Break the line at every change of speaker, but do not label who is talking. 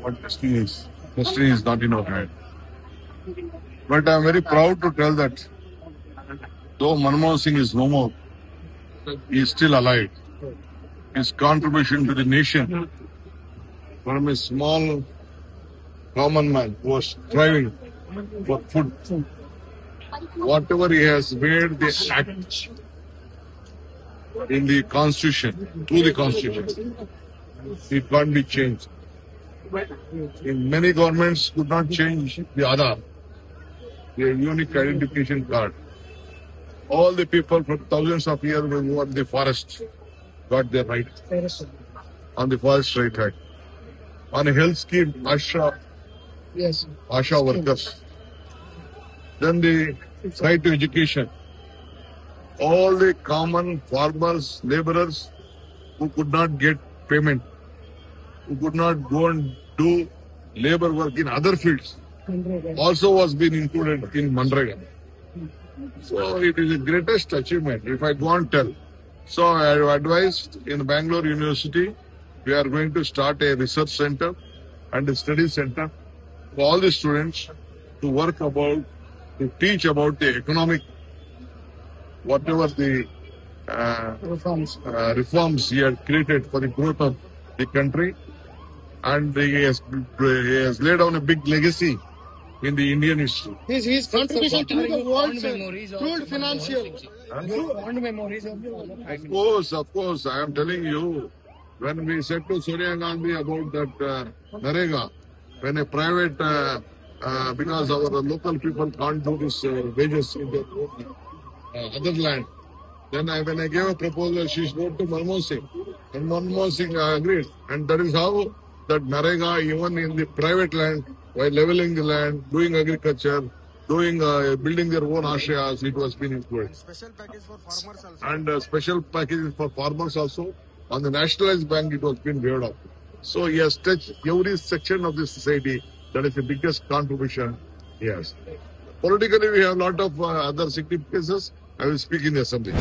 what destiny is not in our hand. But I am very proud to tell that though Manmohan Singh is no more, he is still alive. His contribution to the nation from a small common man who was striving for food. Whatever he has made the act in the constitution, through the constitution, it can't be changed. In many governments could not change the Aadhaar, the unique identification card. All the people from thousands of years who were in the forest got their right on the Forest Right Act. On a health scheme, Asha workers. Then the right to education. All the common farmers, laborers who could not get payment, who could not go and do labor work in other fields, also was being included in Manrega. So it is the greatest achievement, if I go and tell. So I have advised in Bangalore University, we are going to start a research center and a study center for all the students to work about, to teach about the economic, whatever the reforms he had created for the growth of the country. And he has laid down a big legacy in the Indian history.
His contribution to the world, through financial. Fond memories
Of course, I am telling you, when we said to Sonia Gandhi about that Narega, when a private, because our local people can't do this wages in their other land, then when I gave a proposal, she wrote to Manmohan Singh, and Manmohan Singh agreed, and that is how that Narega, even in the private land, while leveling the land, doing agriculture, doing building their own ashrayas, it was being included.
Special package for farmers also.
And special packages for farmers also. On the nationalized bank, it was being waived off. So he has touched every section of the society. That is the biggest contribution he has. Politically, we have a lot of other significances. I will speak in the assembly.